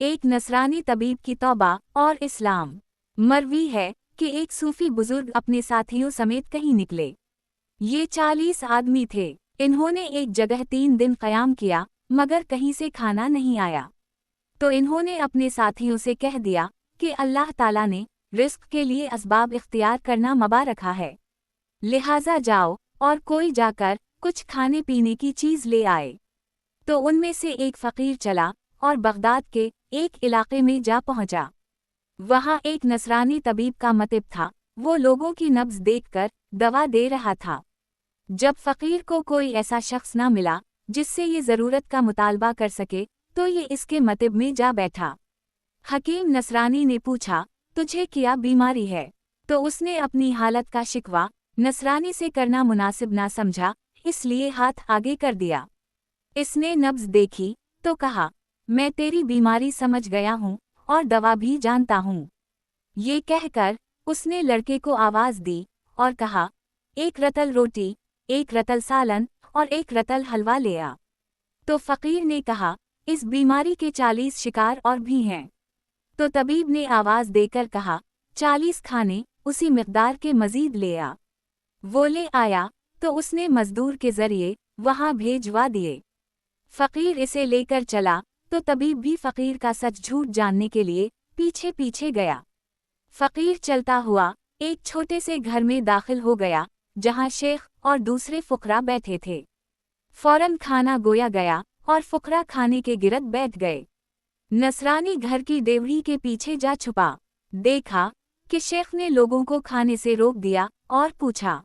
ایک نصرانی طبیب کی توبہ اور اسلام۔ مروی ہے کہ ایک صوفی بزرگ اپنے ساتھیوں سمیت کہیں نکلے۔ یہ 40 آدمی تھے۔ انہوں نے ایک جگہ 3 دن قیام کیا مگر کہیں سے کھانا نہیں آیا۔ تو انہوں نے اپنے ساتھیوں سے کہہ دیا کہ اللہ تعالیٰ نے رزق کے لیے اسباب اختیار کرنا مباح رکھا ہے، لہٰذا جاؤ اور کوئی جا کر کچھ کھانے پینے کی چیز لے آئے۔ تو ان میں سے ایک فقیر چلا اور بغداد کے ایک علاقے میں جا پہنچا۔ وہاں ایک نصرانی طبیب کا مطب تھا، وہ لوگوں کی نبض دیکھ کر دوا دے رہا تھا۔ جب فقیر کو کوئی ایسا شخص نہ ملا جس سے یہ ضرورت کا مطالبہ کر سکے تو یہ اس کے مطب میں جا بیٹھا۔ حکیم نصرانی نے پوچھا، تجھے کیا بیماری ہے؟ تو اس نے اپنی حالت کا شکوہ نصرانی سے کرنا مناسب نہ سمجھا، اس لیے ہاتھ آگے کر دیا۔ اس نے نبض دیکھی تو کہا، میں تیری بیماری سمجھ گیا ہوں اور دوا بھی جانتا ہوں۔ یہ کہہ کر اس نے لڑکے کو آواز دی اور کہا، ایک رتل روٹی، ایک رتل سالن اور ایک رتل حلوہ لے آ۔ تو فقیر نے کہا، اس بیماری کے 40 شکار اور بھی ہیں۔ تو طبیب نے آواز دے کر کہا، 40 کھانے اسی مقدار کے مزید لے آ۔ وہ لے آیا تو اس نے مزدور کے ذریعے وہاں بھیجوا دیے۔ فقیر اسے لے کر چلا تو طبیب بھی فقیر کا سچ جھوٹ جاننے کے لیے پیچھے پیچھے گیا۔ فقیر چلتا ہوا ایک چھوٹے سے گھر میں داخل ہو گیا جہاں شیخ اور دوسرے فقراء بیٹھے تھے۔ فوراً کھانا گویا گیا اور فقراء کھانے کے گرد بیٹھ گئے۔ نصرانی گھر کی ڈیوڑی کے پیچھے جا چھپا، دیکھا کہ شیخ نے لوگوں کو کھانے سے روک دیا اور پوچھا،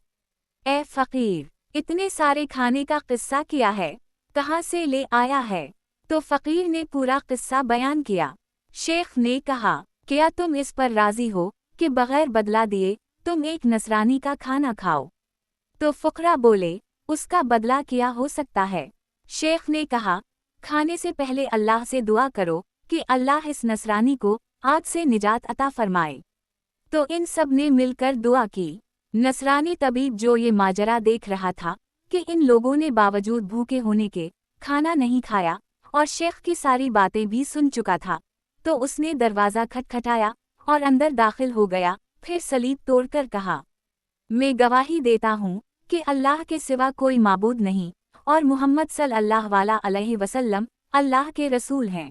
اے فقیر، اتنے سارے کھانے کا قصہ کیا ہے؟ کہاں سے لے آیا ہے؟ تو فقیر نے پورا قصہ بیان کیا۔ شیخ نے کہا، کیا تم اس پر راضی ہو کہ بغیر بدلہ دیے تم ایک نصرانی کا کھانا کھاؤ؟ تو فقراء بولے، اس کا بدلہ کیا ہو سکتا ہے؟ شیخ نے کہا، کھانے سے پہلے اللہ سے دعا کرو کہ اللہ اس نصرانی کو آگ سے نجات عطا فرمائے۔ تو ان سب نے مل کر دعا کی۔ نصرانی طبیب جو یہ ماجرا دیکھ رہا تھا کہ ان لوگوں نے باوجود بھوکے ہونے کے کھانا نہیں کھایا اور شیخ کی ساری باتیں بھی سن چکا تھا، تو اس نے دروازہ کھٹکھٹایا اور اندر داخل ہو گیا، پھر سلیب توڑ کر کہا، میں گواہی دیتا ہوں کہ اللہ کے سوا کوئی معبود نہیں اور محمد صلی اللہ علیہ وسلم اللہ کے رسول ہیں۔